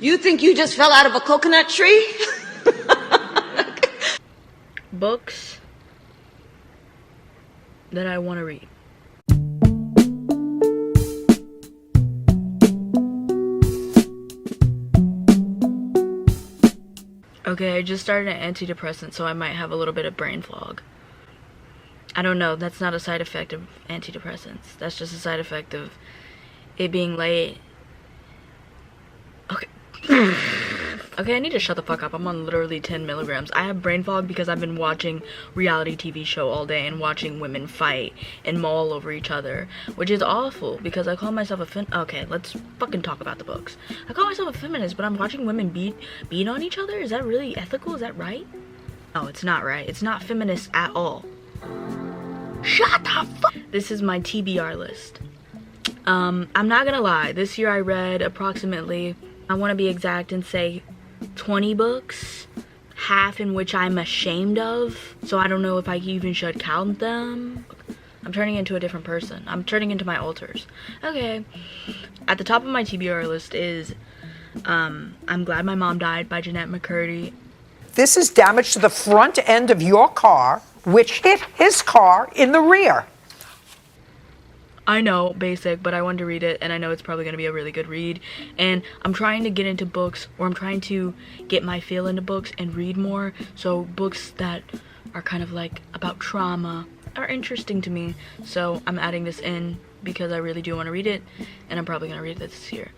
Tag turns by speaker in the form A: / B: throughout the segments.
A: You think you just fell out of a coconut tree?
B: Books that I want to read. Okay, I just started an antidepressant, so I might have a little bit of brain fog. I don't know, that's not a side effect of antidepressants. That's just a side effect of it being late. Okay. Okay, I need to shut the fuck up. I'm on literally 10 milligrams. I have brain fog because I've been watching reality TV show all day and watching women fight and maul over each other, which is awful because I call myself a okay, let's fucking talk about the books. I call myself a feminist, but I'm watching women beat on each other? Is that really ethical? Is that right? No, it's not right. It's not feminist at all. Shut the fuck. This is my TBR list. I'm not gonna lie. This year I read approximately, I want to be exact and say 20 books, half in which I'm ashamed of, so I don't know if I even should count them. I'm turning into a different person. I'm turning into my alters. Okay, at the top of my TBR list is I'm Glad My Mom Died by Jennette McCurdy.
C: This is damage to the front end of your car, which hit his car in the rear.
B: I know, basic, but I wanted to read it, and I know it's probably going to be a really good read. And I'm trying to get into books, or I'm trying to get my feel into books and read more. So books that are kind of like about trauma are interesting to me. So I'm adding this in because I really do want to read it, and I'm probably going to read it this year.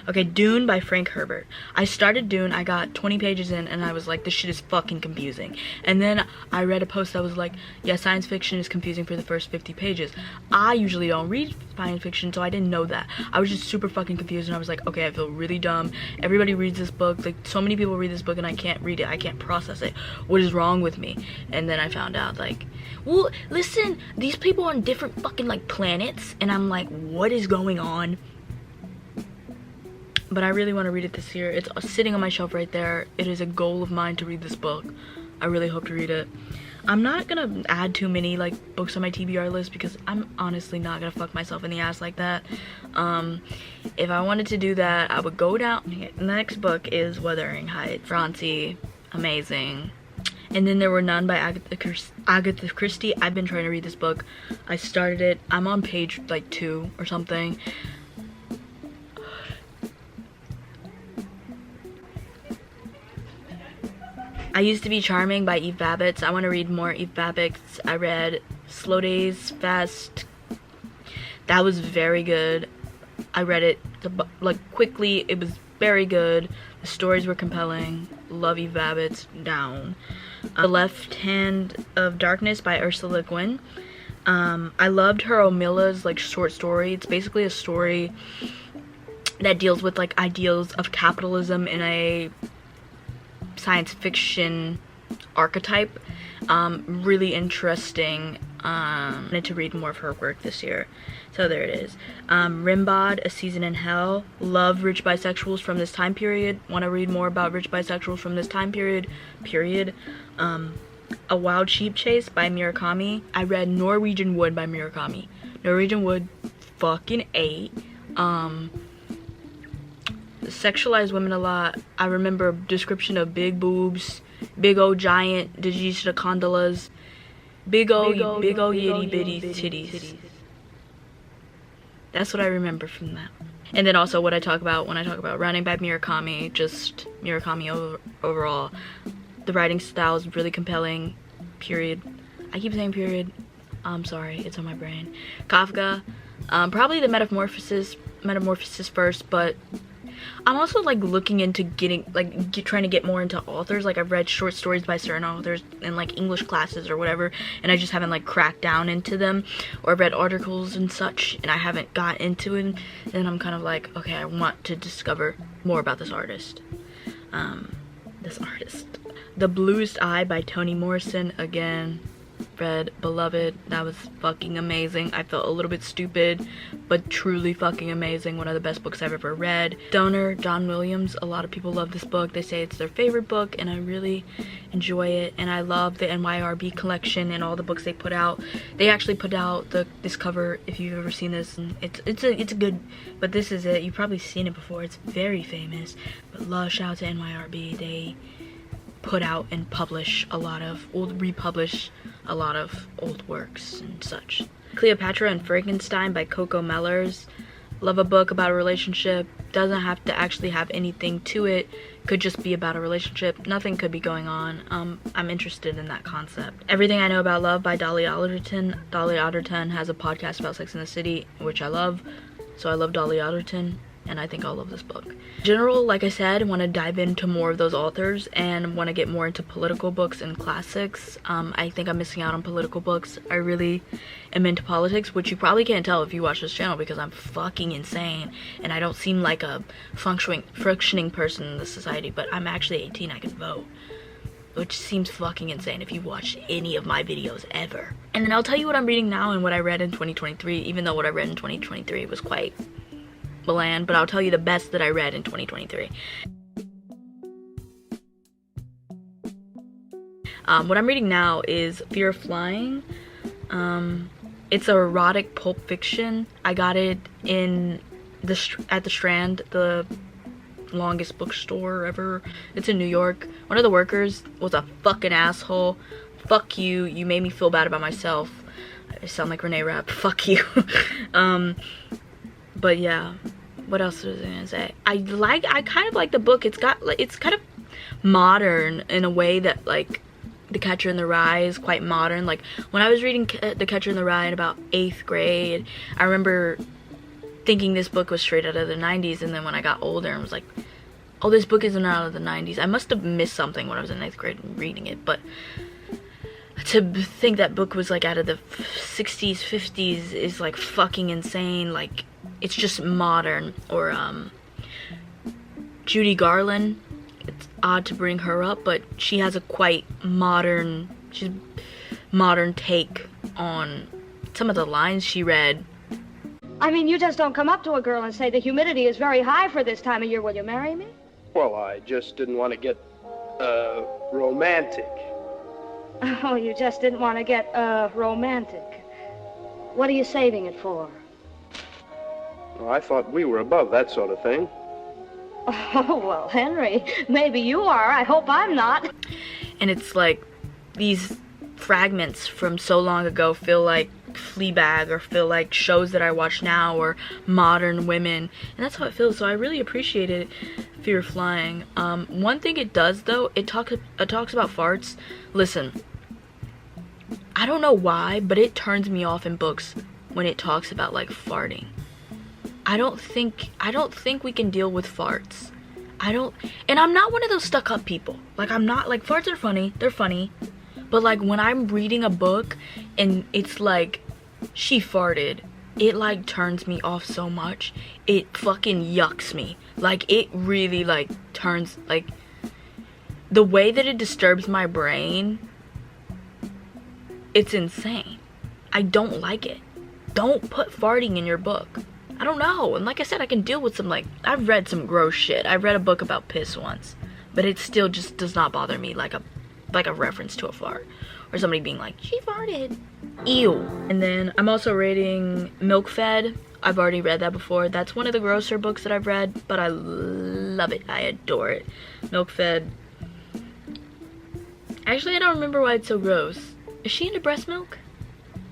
B: Okay, Dune by Frank Herbert. I started Dune, I got 20 pages in, and I was like, this shit is fucking confusing. And then I read a post that was like, yeah, science fiction is confusing for the first 50 pages. I usually don't read science fiction, so I didn't know that. I was just super fucking confused, and I was like, okay, I feel really dumb. Everybody reads this book, like, so many people read this book, and I can't read it. I can't process it. What is wrong with me? And then I found out, like, well, listen, these people are on different fucking, like, planets, and I'm like, what is going on? But I really want to read it this year. It's sitting on my shelf right there. It is a goal of mine to read this book. I really hope to read it. I'm not gonna add too many like books on my TBR list because I'm honestly not gonna fuck myself in the ass like that. If I wanted to do that, I would go down. Okay, the next book is Wuthering Heights. Francie, amazing. And then There Were None by Agatha Christie. I've been trying to read this book. I started it. I'm on page like 2 or something. I Used to Be Charming by Eve Babbitt. I want to read more Eve Babbitt. I read Slow Days Fast. That was very good. I read it like quickly. It was very good. The stories were compelling. Love Eve Babbitt. Down. The Left Hand of Darkness by Ursula Le Guin. I loved her Omila's like short story. It's basically a story that deals with like ideals of capitalism in a science fiction archetype. Really interesting. I wanted to read more of her work this year, so there it is. Rimbaud, A Season in Hell. Love rich bisexuals from this time period. Want to read more about rich bisexuals from this time period. A Wild Sheep Chase by Murakami. I read Norwegian Wood by Murakami. Norwegian Wood, fucking 8. Sexualize women a lot. I remember a description of big boobs, big old giant digitacondylas, big old itty bitty titties. That's what I remember from that. And then also what I talk about when I talk about Running by Murakami, just Murakami overall. The writing style is really compelling, period. I keep saying period. I'm sorry, it's on my brain. Kafka, probably the Metamorphosis first, but I'm also like looking into trying to get more into authors. Like I've read short stories by certain authors in like English classes or whatever, and I just haven't like cracked down into them, or I've read articles and such, and I haven't got into it. And I'm kind of like, okay, I want to discover more about this artist. The Bluest Eye by Toni Morrison. Again, read Beloved. That was fucking amazing. I felt a little bit stupid, but truly fucking amazing. One of the best books I've ever read. Stoner, John Williams. A lot of people love this book. They say it's their favorite book, and I really enjoy it. And I love the NYRB collection and all the books they put out. They actually put out this cover, if you've ever seen this. It's a good, but this is it. You've probably seen it before. It's very famous. But shout out to NYRB. They put out and republish a lot of old works and such. Cleopatra and Frankenstein by Coco Mellers. Love a book about a relationship. Doesn't have to actually have anything to it. Could just be about a relationship. Nothing could be going on. I'm interested in that concept. Everything I Know About Love by Dolly Alderton. Dolly Alderton has a podcast about Sex and the City, which I love. So I love Dolly Alderton, and I think I'll love this book. In general, like I said, want to dive into more of those authors and want to get more into political books and classics. I think I'm missing out on political books. I really am into politics, which you probably can't tell if you watch this channel because I'm fucking insane and I don't seem like a functioning person in the society, but I'm actually 18, I can vote, which seems fucking insane if you watch any of my videos ever. And then I'll tell you what I'm reading now and what I read in 2023, even though what I read in 2023 was quite bland, but I'll tell you the best that I read in 2023. What I'm reading now is Fear of Flying. It's a erotic pulp fiction. I got it at the Strand, the longest bookstore ever. It's in New York. One of the workers was a fucking asshole. Fuck you. You made me feel bad about myself. I sound like Renee Rapp. Fuck you. But yeah, what else was I gonna say? I kind of like the book. It's kind of modern in a way that like The Catcher in the Rye is quite modern. Like when I was reading The Catcher in the Rye in about 8th grade, I remember thinking this book was straight out of the 90s, and then when I got older and was like, oh, this book isn't out of the 90s. I must have missed something when I was in 8th grade and reading it, but to think that book was like out of the 60s, 50s is like fucking insane. Like it's just modern. Or Judy Garland, it's odd to bring her up, but she has a quite modern take on some of the lines she read.
D: I mean, you just don't come up to a girl and say the humidity is very high for this time of year. Will you marry me?
E: Well, I just didn't want to get romantic.
D: Oh, you just didn't want to get romantic. What are you saving it for?
E: Well, I thought we were above that sort of thing.
D: Oh, well, Henry, maybe you are. I hope I'm not.
B: And it's like these fragments from so long ago feel like Fleabag, or feel like shows that I watch now, or Modern Women, and that's how it feels. So I really appreciated Fear of Flying. One thing it does though, it talks about farts. Listen, I don't know why, but it turns me off in books when it talks about like farting. I don't think we can deal with farts. And I'm not one of those stuck up people. Like I'm not, like, farts are funny, they're funny, but like when I'm reading a book and it's like she farted, it like turns me off so much. It fucking yucks me. Like it really like turns, like the way that it disturbs my brain, it's insane. I don't like it. Don't put farting in your book. I don't know. And like I said, I can deal with some, like, I've read some gross shit. I read a book about piss once, but it still just does not bother me like a reference to a fart, or somebody being like, she farted. Ew. And then I'm also reading Milk Fed. I've already read that before. That's one of the grosser books that I've read, but I love it. I adore it. Milk Fed. Actually, I don't remember why it's so gross. Is she into breast milk?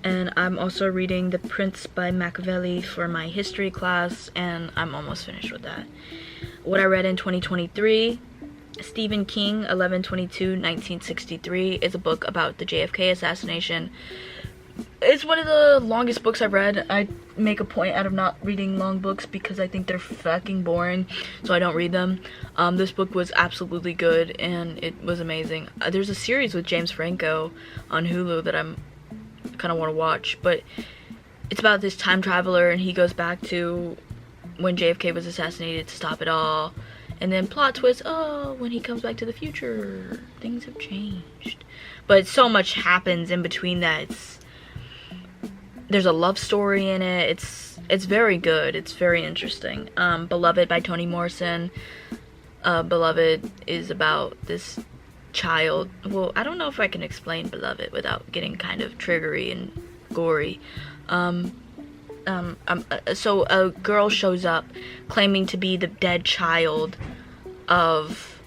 B: And I'm also reading The Prince by Machiavelli for my history class, and I'm almost finished with that. What I read in 2023, Stephen King, 11/22/1963, is a book about the JFK assassination. It's one of the longest books I've read. I make a point out of not reading long books because I think they're fucking boring, so I don't read them. This book was absolutely good, and it was amazing. There's a series with James Franco on Hulu that I'm kind of want to watch, but it's about this time traveler, and he goes back to when JFK was assassinated to stop it all, And then plot twist, oh, when he comes back to the future, things have changed. But so much happens in between that. There's a love story in it. It's very good. It's very interesting. Beloved by Toni Morrison. Beloved is about this child. Well, I don't know if I can explain Beloved without getting kind of triggery and gory. So a girl shows up claiming to be the dead child of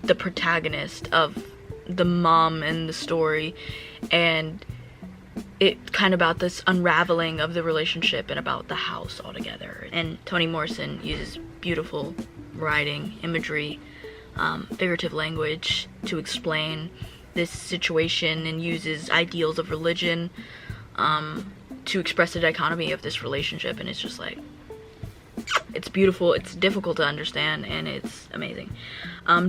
B: the protagonist, of the mom in the story, and it's kind of about this unraveling of the relationship and about the house altogether. And Toni Morrison uses beautiful writing, imagery, figurative language to explain this situation, and uses ideals of religion to express the dichotomy of this relationship. And it's just like, it's beautiful, it's difficult to understand, and it's amazing.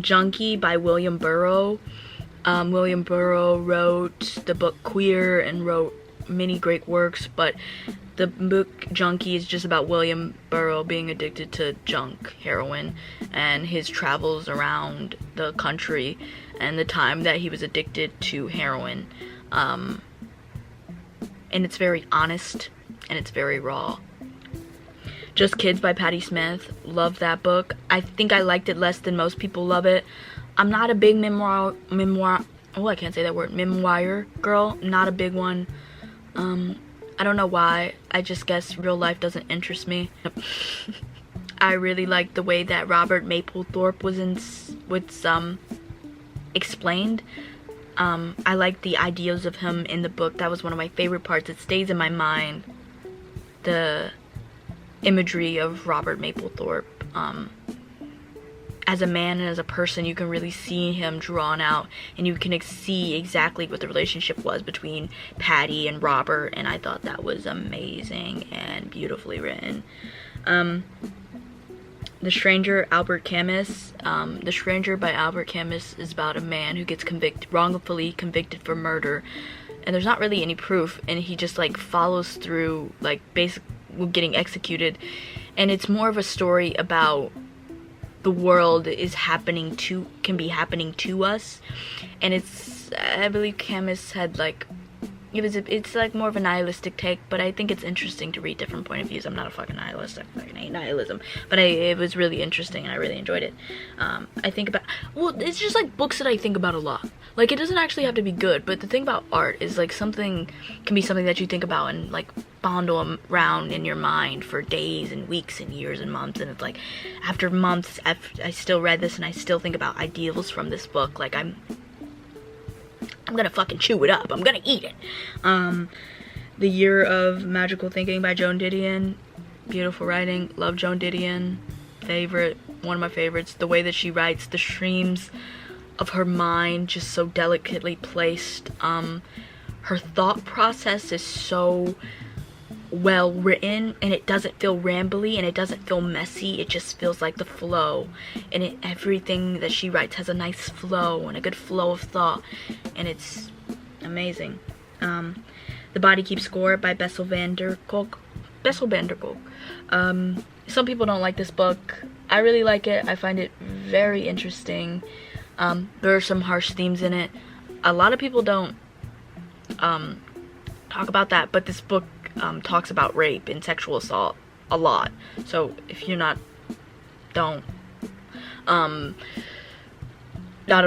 B: Junkie by William Burroughs. William Burroughs wrote the book Queer and wrote many great works, but the book Junkie is just about William Burroughs being addicted to junk, heroin, and his travels around the country and the time that he was addicted to heroin. And it's very honest and it's very raw. Just Kids by Patti Smith. Love that book. I think I liked it less than most people love it. I'm not a big memoir, oh, I can't say that word, memoir girl. Not a big one. I don't know why. I just guess real life doesn't interest me. I really liked the way that Robert Mapplethorpe was explained. I liked the ideas of him in the book. That was one of my favorite parts. It stays in my mind. The imagery of Robert Mapplethorpe. As a man and as a person, you can really see him drawn out, and you can see exactly what the relationship was between Patty and Robert, and I thought that was amazing and beautifully written. The Stranger, Albert Camus. The Stranger by Albert Camus is about a man who gets wrongfully convicted for murder, and there's not really any proof, and he just like follows through, like basically getting executed. And it's more of a story about the world can be happening to us, and I believe Camus had like, it's like more of a nihilistic take, but I think it's interesting to read different point of views. I'm not a fucking nihilist, I fucking hate nihilism, but it was really interesting and I really enjoyed it. It's just like books that I think about a lot. Like, it doesn't actually have to be good, but the thing about art is like something can be something that you think about and like fondle around in your mind for days and weeks and years and months, and it's like after months I still read this and I still think about ideals from this book. Like I'm gonna fucking chew it up. I'm gonna eat it. The Year of Magical Thinking by Joan Didion. Beautiful writing. Love Joan Didion. One of my favorites. The way that she writes, the streams of her mind just so delicately placed. Her thought process is so well written, and it doesn't feel rambly and it doesn't feel messy. It just feels like the flow, and everything that she writes has a nice flow and a good flow of thought, and it's amazing. The Body Keeps Score by Bessel van der Kolk. Some people don't like this book. I really like it. I find it very interesting. There are some harsh themes in it. A lot of people don't talk about that, but this book talks about rape and sexual assault a lot. So if you're not, don't. Not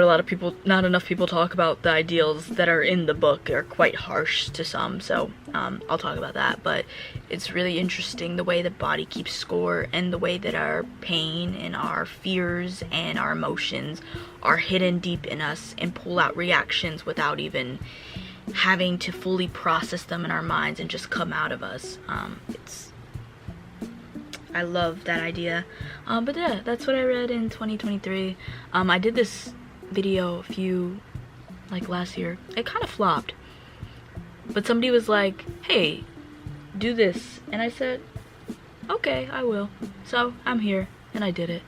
B: enough people talk about the ideals that are in the book. Are quite harsh to some, so I'll talk about that. But it's really interesting the way the body keeps score, and the way that our pain and our fears and our emotions are hidden deep in us and pull out reactions without even having to fully process them in our minds and just come out of us. I love that idea. But yeah, that's what I read in 2023. I did this video last year. It kind of flopped, but somebody was like, hey, do this, and I said, okay, I will. So I'm here and I did it.